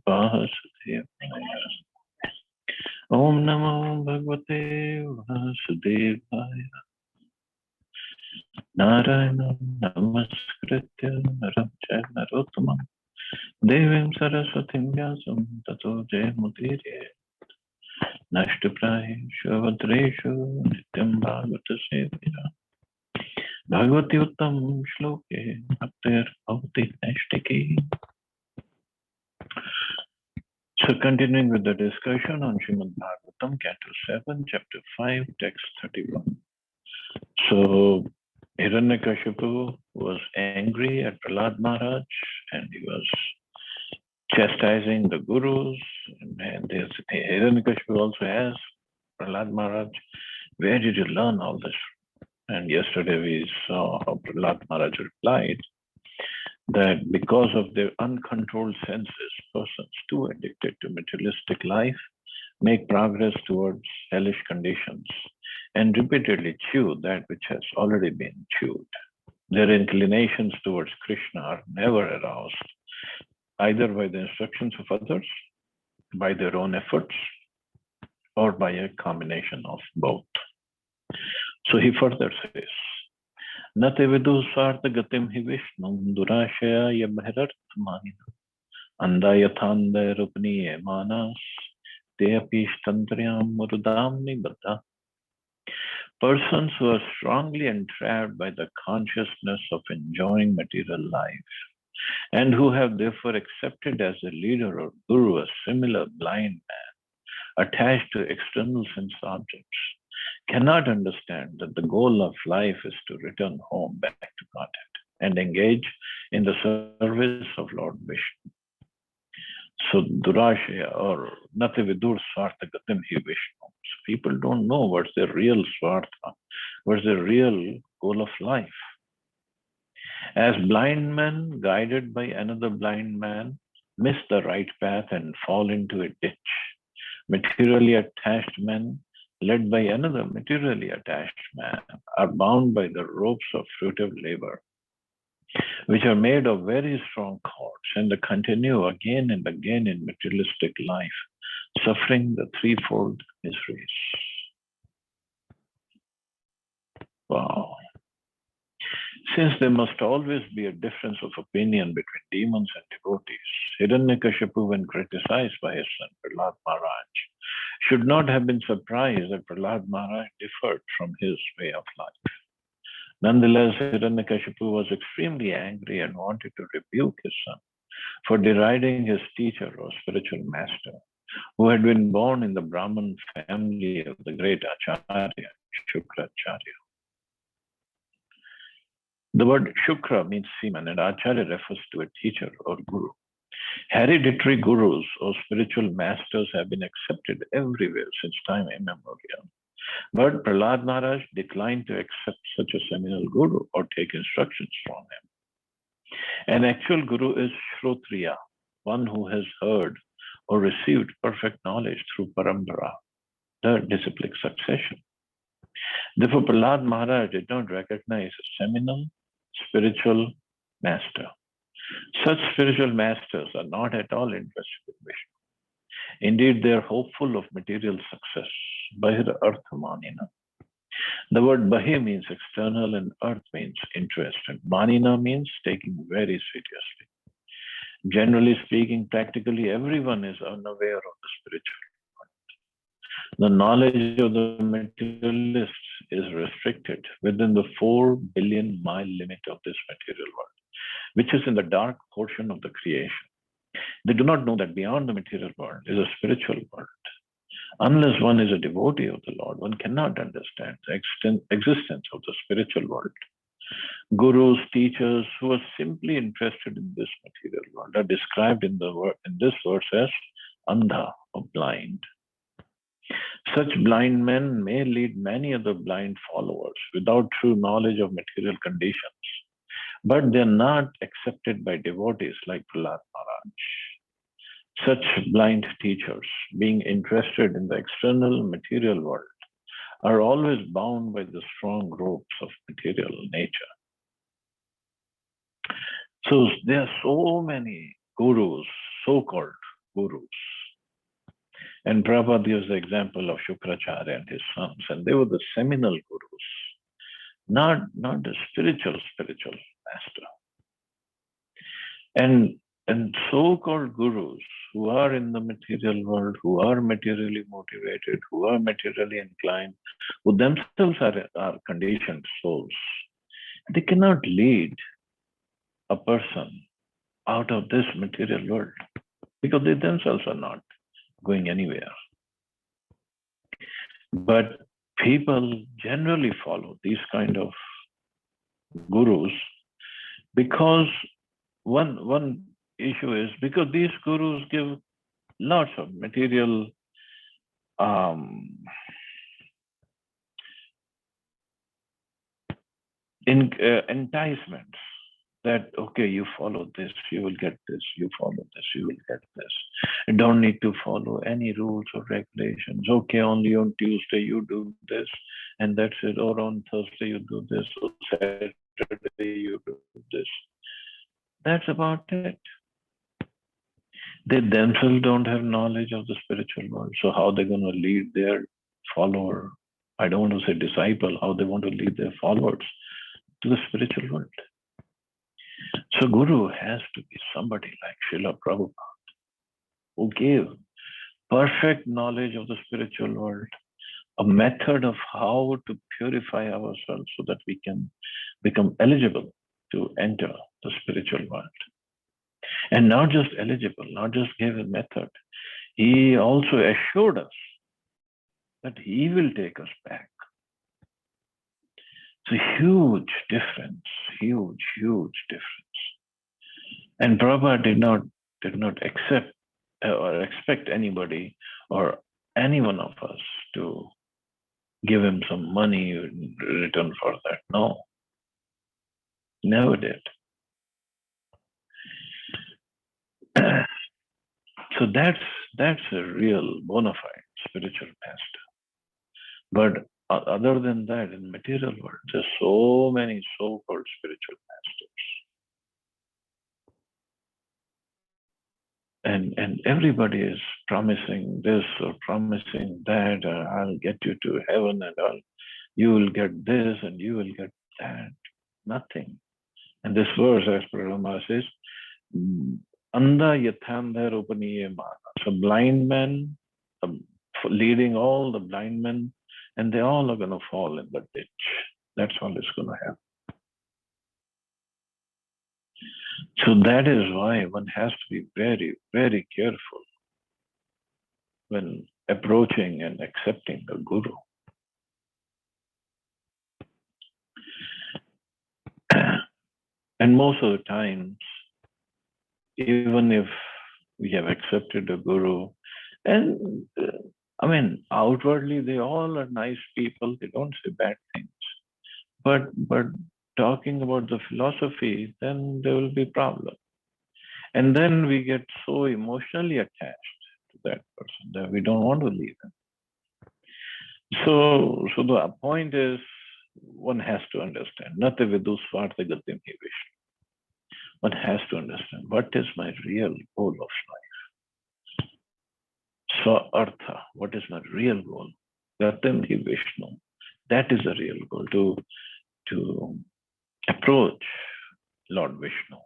Vasudevaya. Om Namo Bhagavate Vasudevaya. Narayana Namaskritya Naram Chaiva Narottamam Devim Saraswatim Vyasam Tato Jayamudire Nashtuprahi Shavadreshu Nityam Bhagavata Sevaya Bhagavati Uttam Shloke Bhaktir Bhavati Nashtiki. So continuing with the discussion on Srimad Bhagavatam, Canto 7, Chapter 5, Text 31. So Hiranyakashipu was angry at Prahlad Maharaj and he was chastising the gurus. And Hiranyakashipu also asked Prahlad Maharaj, where did you learn all this? And yesterday we saw how Prahlad Maharaj replied that because of their uncontrolled senses, persons too addicted to materialistic life make progress towards hellish conditions and repeatedly chew that which has already been chewed. Their inclinations towards Krishna are never aroused, either by the instructions of others, by their own efforts, or by a combination of both. So he further says, Nate vidu sartha gatim hi Vishnu durashaya yabhirarthamani andayathandaya rupniye manas teapi shtantriyam murudamni bata. Persons who are strongly entrapped by the consciousness of enjoying material life and who have therefore accepted as a leader or guru a similar blind man attached to external sense objects cannot understand that the goal of life is to return home back to Godhead and engage in the service of Lord Vishnu. So Durashaya or Nati Vidur Swartha Gatim Hi Vishnu. So people don't know what's their real Swartha, what's their real goal of life. As blind men guided by another blind man miss the right path and fall into a ditch, materially attached men led by another materially attached man are bound by the ropes of fruitive labor, which are made of very strong cords, and they continue again and again in materialistic life, suffering the threefold miseries. Wow. Since there must always be a difference of opinion between demons and devotees, Hiranyakashipu, when criticized by his son Prahlad Maharaj, should not have been surprised that Prahlad Maharaj differed from his way of life. Nonetheless, Hiranyakashipu was extremely angry and wanted to rebuke his son for deriding his teacher or spiritual master, who had been born in the Brahmin family of the great Acharya, Shukracharya. The word Shukra means semen, and Acharya refers to a teacher or guru. Hereditary gurus or spiritual masters have been accepted everywhere since time immemorial. But Prahlad Maharaj declined to accept such a seminal guru or take instructions from him. An actual guru is Shrotriya, one who has heard or received perfect knowledge through Parambara, the disciplic succession. Therefore, Prahlad Maharaj did not recognize a seminal spiritual master. Such spiritual masters are not at all interested in Vishnu. Indeed, they are hopeful of material success. Bahir Arthamanina. The word Bahi means external and Arth means interest, and Manina means taking very seriously. Generally speaking, practically everyone is unaware of the spiritual world. The knowledge of the materialists is restricted within the 4 billion mile limit of this material world, which is in the dark portion of the creation. They do not know that beyond the material world is a spiritual world. Unless one is a devotee of the Lord, one cannot understand the existence of the spiritual world. Gurus, teachers who are simply interested in this material world are described in this verse as andha, or blind. Such blind men may lead many other blind followers without true knowledge of material conditions, but they are not accepted by devotees like Prahlad Maharaj. Such blind teachers, being interested in the external material world, are always bound by the strong ropes of material nature. So there are so many gurus, so-called gurus. And Prabhupada gives the example of Shukracharya and his sons, and they were the seminal gurus, not the spiritual master. And so-called gurus who are in the material world, who are materially motivated, who are materially inclined, who themselves are conditioned souls, they cannot lead a person out of this material world because they themselves are not going anywhere. But people generally follow these kind of gurus because one issue is because these gurus give lots of material enticements that, okay, you follow this, you will get this, you follow this, you will get this. You don't need to follow any rules or regulations. Okay, only on Tuesday you do this, and that's it. Or on Thursday you do this, or Saturday you do this. That's about it. They themselves don't have knowledge of the spiritual world. So how they're going to lead their follower? I don't want to say disciple, how they want to lead their followers to the spiritual world. So Guru has to be somebody like Srila Prabhupada, who gave perfect knowledge of the spiritual world, a method of how to purify ourselves so that we can become eligible to enter the spiritual world. And not just eligible, not just gave a method, he also assured us that he will take us back. It's a huge difference, huge difference. And Prabhupada did not accept or expect anybody or any one of us to give him some money in return for that. No, never did. So that's a real bona fide spiritual master. But other than that, in the material world, there's so many so-called spiritual masters. And everybody is promising this or promising that, I'll get you to heaven and you will get this and you will get that. Nothing. And this verse, as Prabhupada says, Anda yathandha rupaniye mana. So blind men, leading all the blind men, and they all are going to fall in the ditch. That's all is going to happen. So that is why one has to be very, very careful when approaching and accepting the Guru. And most of the times, even if we have accepted the Guru, and outwardly they all are nice people, they don't say bad things. But talking about the philosophy, then there will be problem. And then we get so emotionally attached to that person that we don't want to leave him. So the point is, one has to understand. Nate vidu swartha gatim hi Vishnu. One has to understand, what is my real goal of life? Swa-artha, what is my real goal? Gatim hi Vishnu. That is the real goal, to approach Lord Vishnu.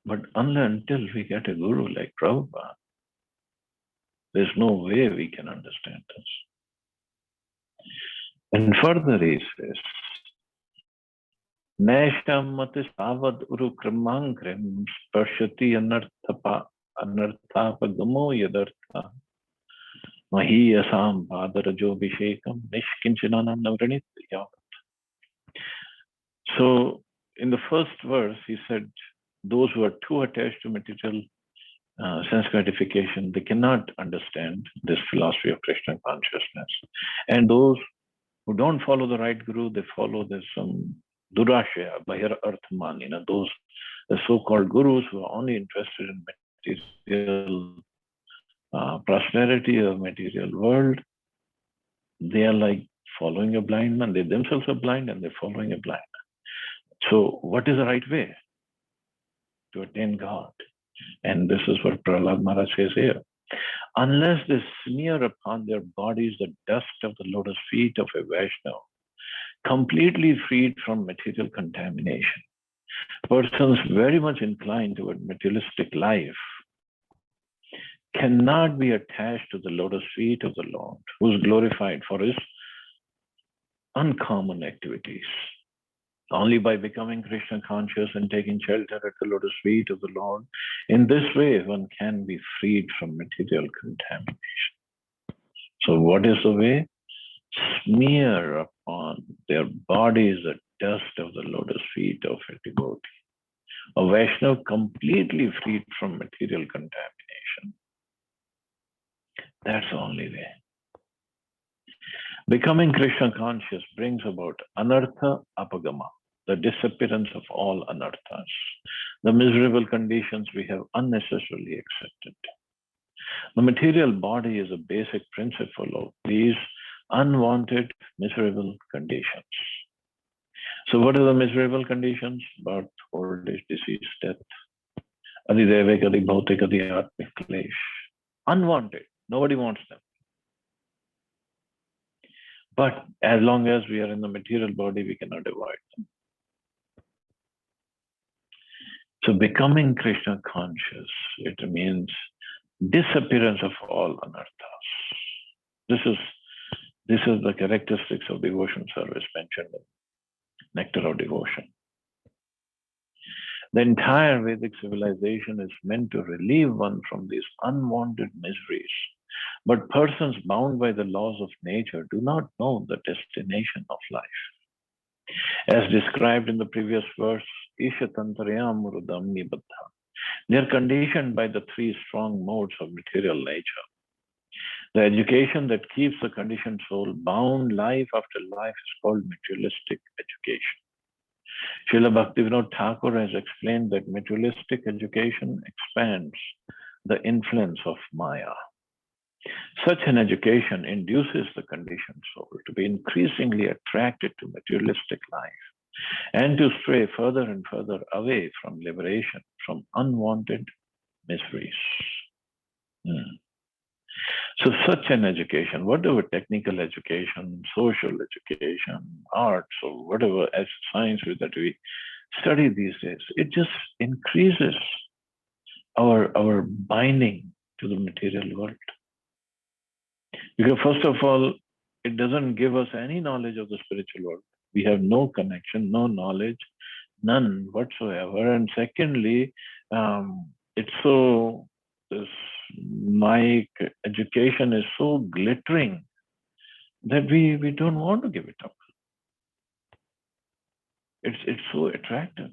But until we get a guru like Prabhupada, there's no way we can understand this. And further he says, Nesham matis avad uru kramangrim sparshati anarthapagamo yadartha mahiyasam padarajobhishekam nishkinchinanam navranitya. So in the first verse, he said, those who are too attached to material sense gratification, they cannot understand this philosophy of Krishna consciousness. And those who don't follow the right guru, they follow this durashaya, bahir arthman, those the so-called gurus who are only interested in material prosperity of material world. They are like following a blind man. They themselves are blind and they're following a blind man. So what is the right way to attain God? And this is what Prahlad Maharaj says here. Unless they smear upon their bodies the dust of the lotus feet of a Vaishnava, completely freed from material contamination, persons very much inclined toward materialistic life cannot be attached to the lotus feet of the Lord, who is glorified for his uncommon activities. Only by becoming Krishna conscious and taking shelter at the lotus feet of the Lord, in this way one can be freed from material contamination. So what is the way? Smear upon their bodies the dust of the lotus feet of a devotee. A Vaishnava completely freed from material contamination. That's the only way. Becoming Krishna conscious brings about anartha apagama, the disappearance of all anarthas, the miserable conditions we have unnecessarily accepted. The material body is a basic principle of these unwanted, miserable conditions. So what are the miserable conditions? Birth, old age, disease, death. Adi devik, adi bhautik, adi atmik klesh. Unwanted. Nobody wants them. But as long as we are in the material body, we cannot avoid them. So becoming Krishna conscious, it means disappearance of all anarthas. This is the characteristics of devotion service mentioned in Nectar of Devotion. The entire Vedic civilization is meant to relieve one from these unwanted miseries. But persons bound by the laws of nature do not know the destination of life. As described in the previous verse, Ishatantarayam Murudam Nibaddha. They are conditioned by the three strong modes of material nature. The education that keeps the conditioned soul bound life after life is called materialistic education. Srila Bhaktivinoda Thakur has explained that materialistic education expands the influence of Maya. Such an education induces the conditioned soul to be increasingly attracted to materialistic life and to stray further and further away from liberation from unwanted miseries. So such an education, whatever technical education, social education, arts, or whatever as science that we study these days, it just increases our binding to the material world. Because first of all, it doesn't give us any knowledge of the spiritual world. We have no connection, no knowledge, none whatsoever. And secondly, my education is so glittering that we don't want to give it up. It's so attractive.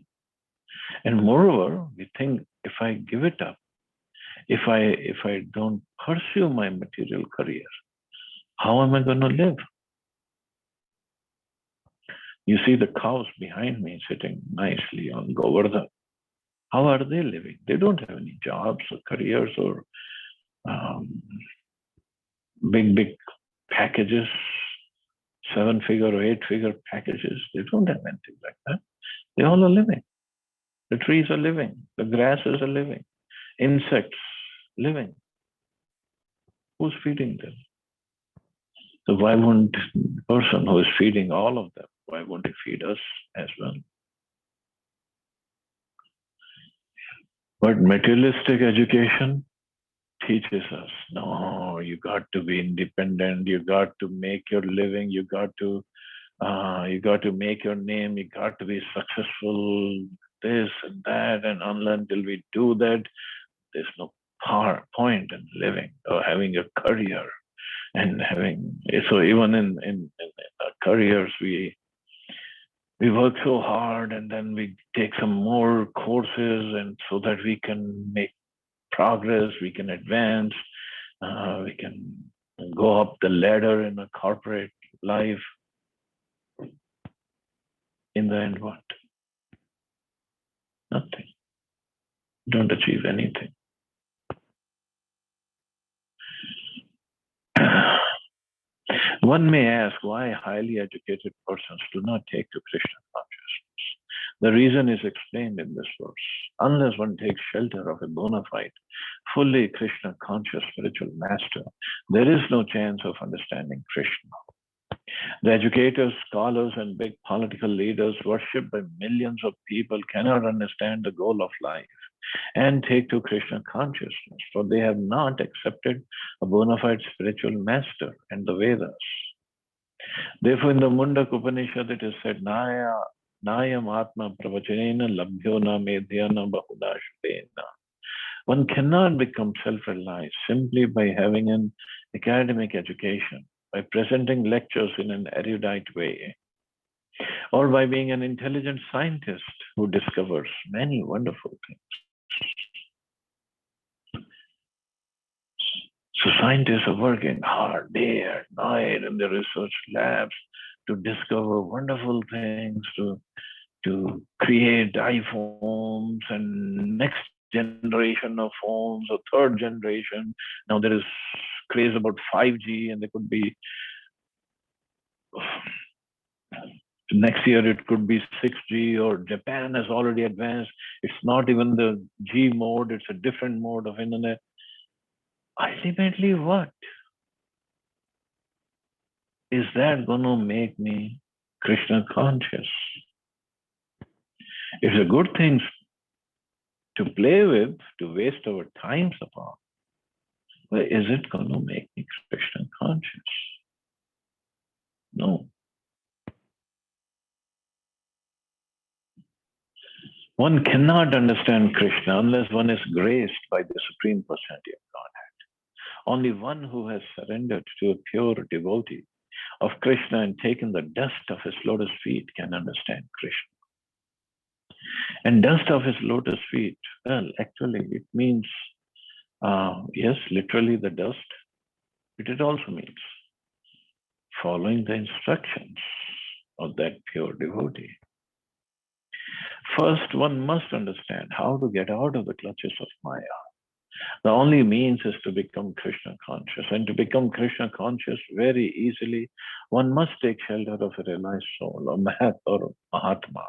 And moreover, we think if I give it up, if I don't pursue my material career, how am I going to live? You see the cows behind me sitting nicely on Govardhan. How are they living? They don't have any jobs or careers or big packages, 7-figure or 8-figure packages. They don't have anything like that. They all are living. The trees are living. The grasses are living. Insects living. Who's feeding them? So why won't the person who is feeding all of them, why won't he feed us as well? But materialistic education teaches us, no, you got to be independent, you got to make your living, you got to make your name, you got to be successful, this and that, and until we do that, there's no point in living or having a career. And so even in our careers, we work so hard, and then we take some more courses, and so that we can make progress, we can advance, we can go up the ladder in a corporate life. In the end, what? Nothing. Don't achieve anything. One may ask why highly educated persons do not take to Krishna consciousness. The reason is explained in this verse. Unless one takes shelter of a bona fide, fully Krishna conscious spiritual master, there is no chance of understanding Krishna. The educators, scholars, and big political leaders worshipped by millions of people cannot understand the goal of life and take to Krishna consciousness, for they have not accepted a bona fide spiritual master and the Vedas. Therefore, in the Mundak Upanishad, it is said, Nayam Atma Pravachanena Labhyo na Medhyana Bahudashvena. One cannot become self-reliant simply by having an academic education, by presenting lectures in an erudite way, or by being an intelligent scientist who discovers many wonderful things. So scientists are working hard day and night in the research labs to discover wonderful things, to create iPhones and next generation of phones or third generation. Now there is craze about 5G, and there could be next year it could be 6G, or Japan has already advanced. It's not even the G mode, it's a different mode of internet. Ultimately, what? Is that going to make me Krishna conscious? It's a good thing to play with, to waste our times upon. But is it going to make me Krishna conscious? No. One cannot understand Krishna unless one is graced by the Supreme Personality of Godhead. Only one who has surrendered to a pure devotee of Krishna and taken the dust of his lotus feet can understand Krishna. And dust of his lotus feet, well, actually it means, yes, literally the dust, but it also means following the instructions of that pure devotee. First, one must understand how to get out of the clutches of Maya. The only means is to become Krishna conscious. And to become Krishna conscious very easily, one must take shelter of a realized soul, or Mahat or Mahatma,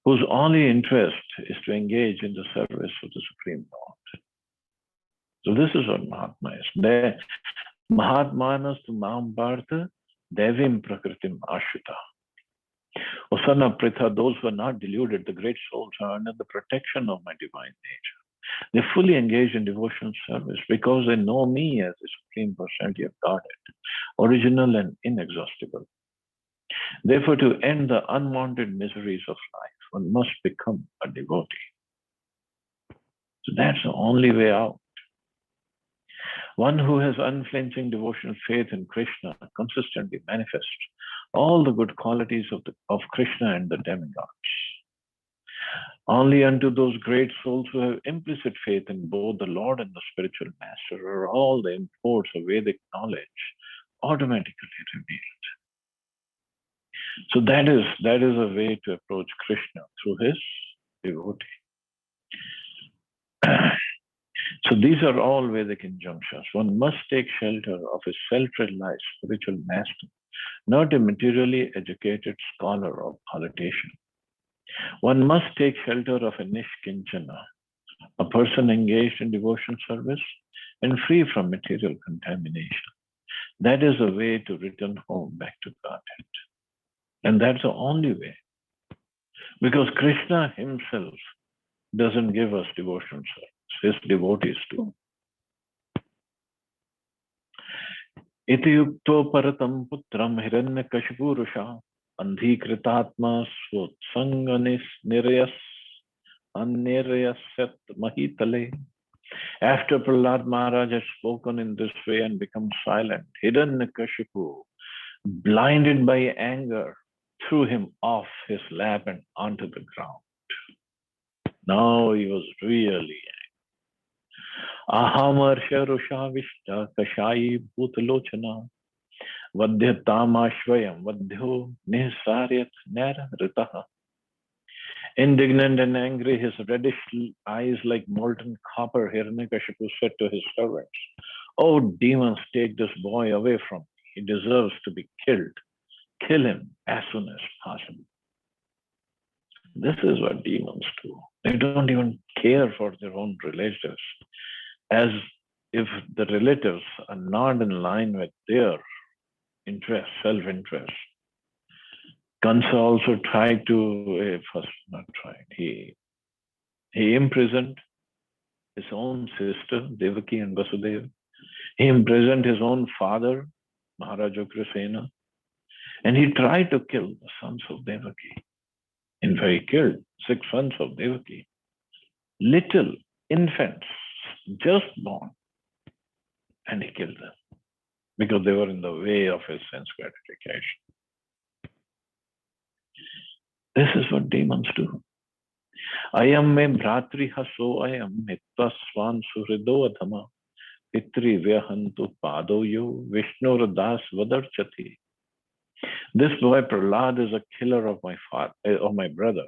whose only interest is to engage in the service of the Supreme Lord. So this is what Mahatma is. Mahatmanas tu Mam Bharta Devim Prakritim Ashita. O son of Pritha, those who are not deluded, the great souls are under the protection of my divine nature. They fully engage in devotional service because they know me as the Supreme Personality of Godhead, original and inexhaustible. Therefore, to end the unwanted miseries of life, one must become a devotee. So that's the only way out. One who has unflinching devotional faith in Krishna consistently manifests all the good qualities of Krishna and the demigods. Only unto those great souls who have implicit faith in both the Lord and the spiritual master are all the imports of Vedic knowledge automatically revealed. So that is a way to approach Krishna through his devotee. So these are all Vedic injunctions. One must take shelter of a self-realized spiritual master, not a materially educated scholar or politician. One must take shelter of a nishkinchana, a person engaged in devotion service and free from material contamination. That is a way to return home back to Godhead. And that's the only way. Because Krishna himself doesn't give us devotional service, his devotees do. Iti yukto paratam putram hiranyakashipurusha andhikritatma swotsanganis niryas aniryasat mahitale. After Prahlad Maharaj has spoken in this way and become silent, Hiranyakashipu, blinded by anger, threw him off his lap and onto the ground. Now he was really Ahamarsha Rushavishta Kashayi Bhutalochana Vadhyatamashvayam Vadhyo Nisaryat Nara Ritaha. Indignant and angry, his reddish eyes like molten copper, Hiranyakashipu said to his servants, "Oh demons, take this boy away from me." He deserves to be killed. Kill him as soon as possible. This is what demons do. They don't even care for their own relatives, as if the relatives are not in line with their interest, self-interest. Kansa also tried to, not tried, he imprisoned his own sister, Devaki and Vasudeva. He imprisoned his own father, Maharaj Ugrasena, and he tried to kill the sons of Devaki. In fact, he killed 6 sons of Devaki, little infants, just born, and he killed them because they were in the way of his sense gratification. This is what demons do. Ayam me bhratri haso ayam mitta swan suhrido adhama pitri vyahantu padoyo Vishnur das vadarchati. This boy Prahlad is a killer of my brother,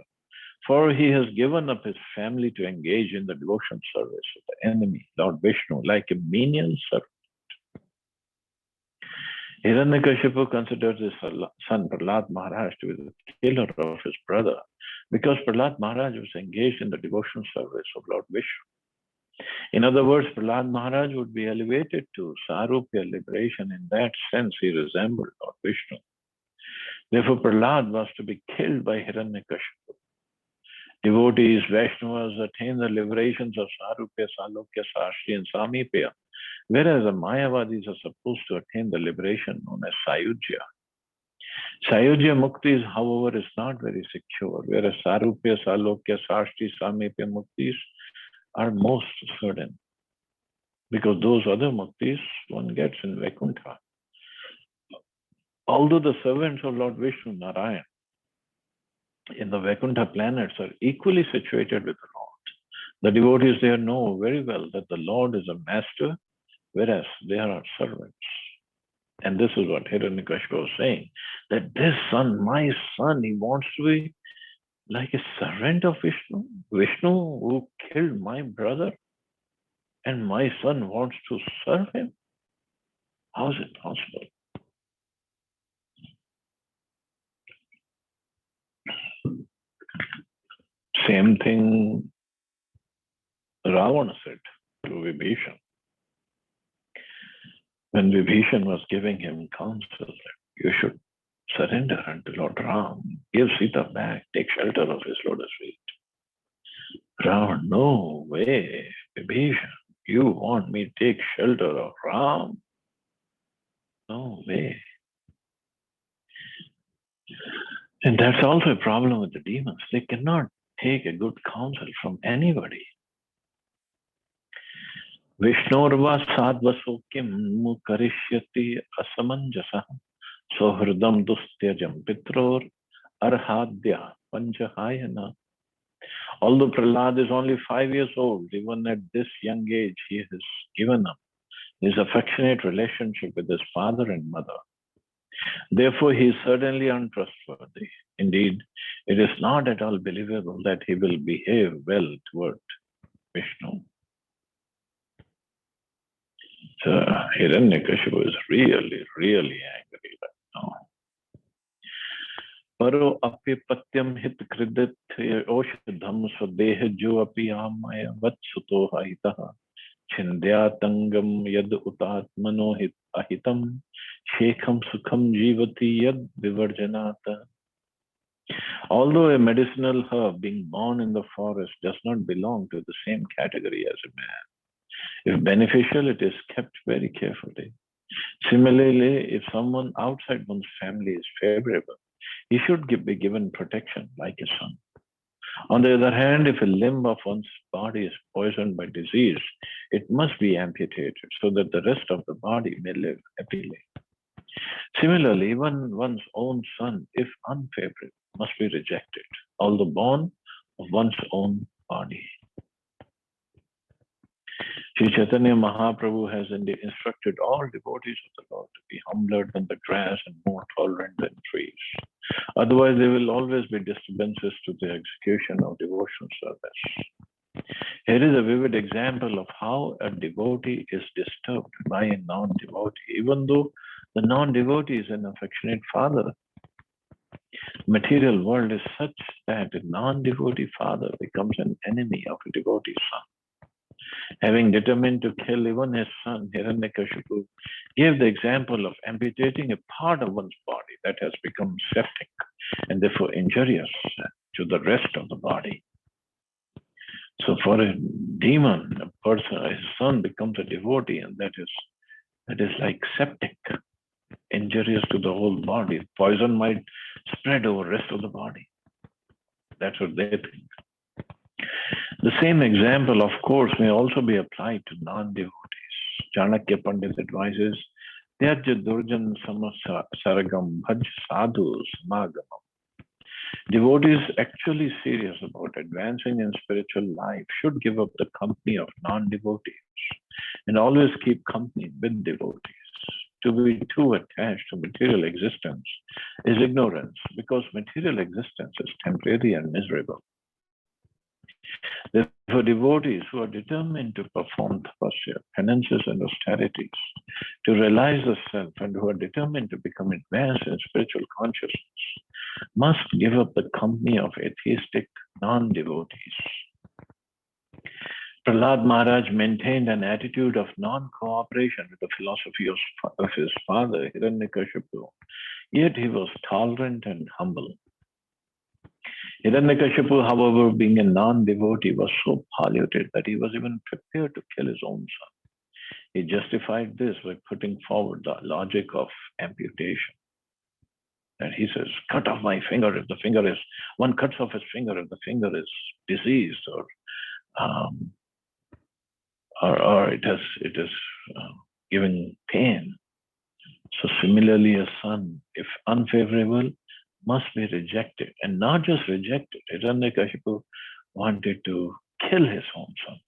for he has given up his family to engage in the devotion service of the enemy, Lord Vishnu, like a menial servant. Hiranyakashipu considers his son Prahlad Maharaj to be the killer of his brother, because Prahlad Maharaj was engaged in the devotion service of Lord Vishnu. In other words, Prahlad Maharaj would be elevated to Sarupya liberation. In that sense, he resembled Lord Vishnu. Therefore, Prahlad was to be killed by Hiranyakashipu. Devotees, Vaishnavas attain the liberations of Sarupya, Salokya, Sashti, and Samipya, whereas the Mayavadis are supposed to attain the liberation known as Sayujya. Sayujya Mukti, however, is not very secure, whereas Sarupya, Salokya, Sashti, Samipya Muktis are most certain, because those other Muktis one gets in Vaikuntha. Although the servants of Lord Vishnu Narayan in the Vaikuntha planets are equally situated with the Lord, the devotees there know very well that the Lord is a master, whereas they are our servants. And this is what Hiranyakashipu was saying, that this son, my son, he wants to be like a servant of Vishnu. Vishnu who killed my brother, and my son wants to serve him. How is it possible? Same thing Ravana said to Vibhishan. When Vibhishan was giving him counsel that you should surrender unto Lord Ram, give Sita back, take shelter of his lotus feet. Ravana, no way, Vibhishan, you want me to take shelter of Ram? No way. And that's also a problem with the demons. They cannot take a good counsel from anybody. Vishnurva sadvaso kim karishyati asamanjasa sohridam dustyajam pitror arhadya panchahayana. Although Prahlad is only 5 years old, even at this young age, he has given up his affectionate relationship with his father and mother. Therefore, he is certainly untrustworthy. Indeed, it is not at all believable that he will behave well toward Vishnu. So, Hiranyakashipu is really, really angry right now. Paro api patyam hit kridit oshadham swadeha jo api amaya vatsuto haitaha chindyatangam yad utatmano hit ahitam shekham sukham jivati yad vivarjanata. Although a medicinal herb being born in the forest does not belong to the same category as a man, if beneficial, it is kept very carefully. Similarly, if someone outside one's family is favorable, he should be given protection like a son. On the other hand, if a limb of one's body is poisoned by disease, it must be amputated so that the rest of the body may live happily. Similarly, even one's own son, if unfavorable, must be rejected, although born of one's own body. Sri Chaitanya Mahaprabhu has instructed all devotees of the Lord to be humbler than the grass and more tolerant than trees. Otherwise, there will always be disturbances to the execution of devotional service. Here is a vivid example of how a devotee is disturbed by a non-devotee, even though The non-devotee is an affectionate father. Material world is such that a non-devotee father becomes an enemy of a devotee son. Having determined to kill even his son, Hiranyakashipu gave the example of amputating a part of one's body that has become septic and therefore injurious to the rest of the body. So for a demon, a person, his son becomes a devotee, and that is like septic, injurious to the whole body. Poison might spread over the rest of the body. That's what they think. The same example, of course, may also be applied to non-devotees. Chanakya Pandit advises, Tyajya Durjan Samasaragam Bhaj Sadhu Samagamam. Devotees actually serious about advancing in spiritual life should give up the company of non-devotees and always keep company with devotees. To be too attached to material existence is ignorance, because material existence is temporary and miserable. Therefore, devotees who are determined to perform tapasya, penances, and austerities, to realize the self, and who are determined to become advanced in spiritual consciousness, must give up the company of atheistic non-devotees. Prahlad Maharaj maintained an attitude of non-cooperation with the philosophy of his father, Hiranyakashipu, yet he was tolerant and humble. Hiranyakashipu, however, being a non-devotee, was so polluted that he was even prepared to kill his own son. He justified this by putting forward the logic of amputation. And he says, cut off my finger if the finger is, one cuts off his finger if the finger is diseased or it is giving pain. So similarly, a son, if unfavorable, must be rejected, and not just rejected. Hiranyakashipu wanted to kill his own son.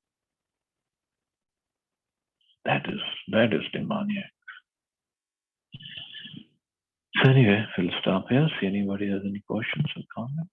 That is demoniac. So anyway, we'll stop here. See anybody has any questions or comments?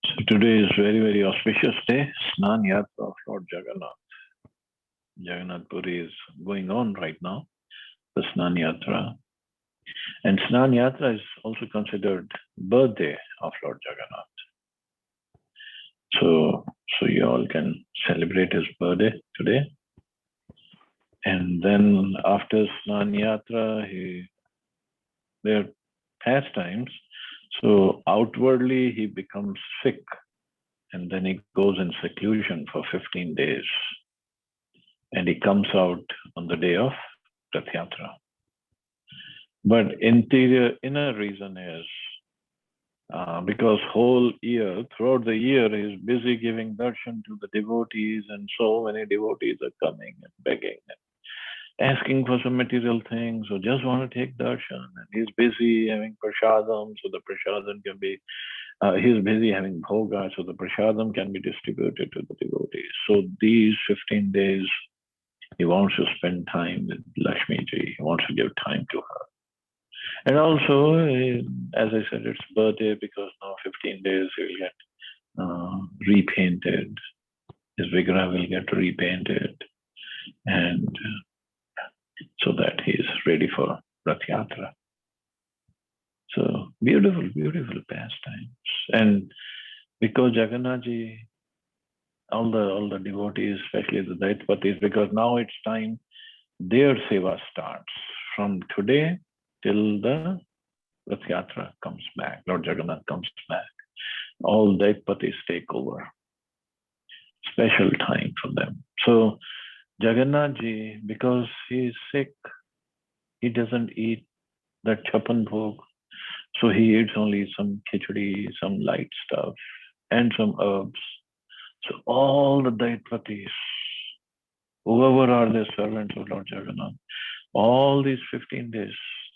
So today is very, very auspicious day, Snan Yatra of Lord Jagannath. Jagannath Puri is going on right now, the Snan Yatra. And Snan Yatra is also considered birthday of Lord Jagannath. So you all can celebrate his birthday today. And then after Snan Yatra, there are pastimes. So outwardly he becomes sick, and then he goes in seclusion for 15 days. And he comes out on the day of Rath Yatra. But inner reason is because whole year, throughout the year, he's busy giving darshan to the devotees, and so many devotees are coming and begging and asking for some material things, or just want to take darshan. And he's busy having prasadam, so the prasadam can be, he's busy having bhoga, so the prasadam can be distributed to the devotees. So these 15 days, he wants to spend time with Lakshmi Ji. He wants to give time to her. And also, as I said, it's birthday, because now 15 days he will get repainted. His Vigraha will get repainted. And so that he is ready for Rath Yatra. So beautiful, beautiful pastimes. And because Jagannath Ji, all the devotees, especially the Daitapatis, because now it's time their seva starts from today till the Rath Yatra comes back, Lord Jagannath comes back. All Daitapatis take over. Special time for them. So Jagannath Ji, because he is sick, he doesn't eat that chapan bhog. So he eats only some khichdi, some light stuff, and some herbs. So all the Daitapatis, whoever are the servants of Lord Jagannath, all these 15 days,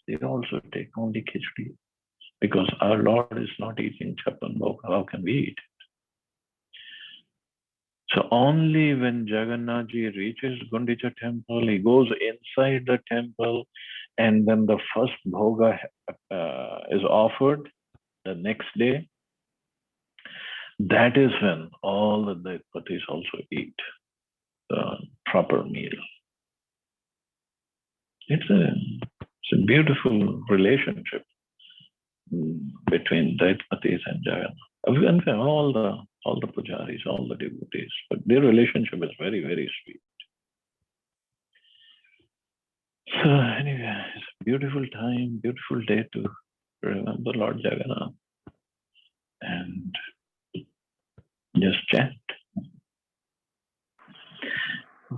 they also take only khichdi, because our Lord is not eating chapan bhog. How can we eat it? So only when Jagannath Ji reaches Gundicha temple, he goes inside the temple, and then the first bhoga is offered the next day. That is when all the Daitapatis also eat the proper meal. It's a beautiful relationship between Daitapatis and Jagannath. And all the pujaris, all the devotees, but their relationship is very, very sweet. So anyway, it's a beautiful time, beautiful day to remember Lord Jagannath and just chant.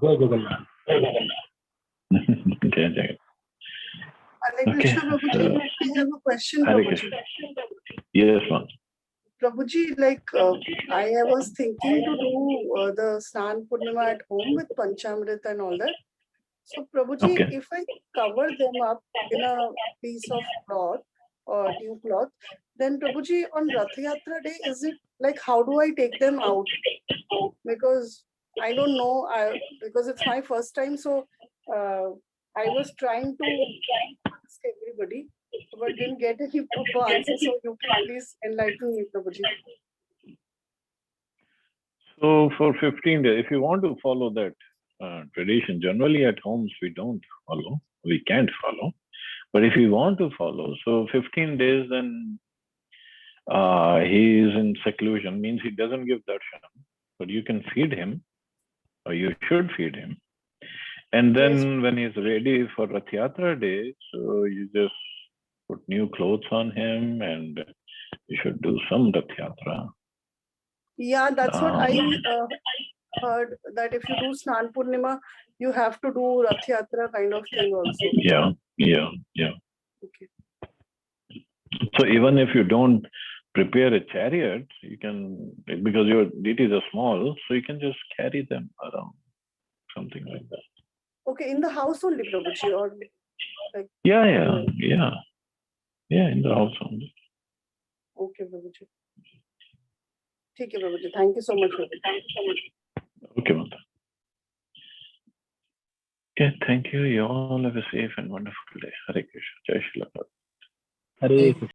Jai Jagannath. Jai Jagannath. Hare Krishna, Prabhuji. I have a question, Hare Prabhuji. Krishna. Yes, ma'am. Prabhuji, I was thinking to do the Snan Purnima at home with Panchamrit and all that. So, Prabhuji, Okay. if I cover them up in a piece of cloth or new cloth, then Prabhuji, on Rath Yatra day, is it how do I take them out? Because I don't know, because it's my first time. So, I was trying to ask everybody, but didn't get any proper answer. So, you can please enlighten me, Prabhuji. So for 15 days, if you want to follow that tradition, generally at homes we don't follow, we can't follow. But if you want to follow, so 15 days, then he is in seclusion, means he doesn't give darshan, but you can feed him, or you should feed him. And then when he's ready for Rath Yatra day, so you just put new clothes on him and you should do some Rath Yatra. Yeah, that's what I heard, that if you do Snan Purnima, you have to do Rath Yatra kind of thing also. Yeah. Okay. So even if you don't prepare a chariot, you can, because your deities are small, so you can just carry them around, something like that. Okay, in the house only, Prabhuji, or Yeah, in the house only. Okay, Prabhuji. Okay, Prabhuji. Thank you so much. Okay, Mata. Okay, thank you. You all have a safe and wonderful day. Hare Krishna. Jai Shri Radha. Hare Krishna.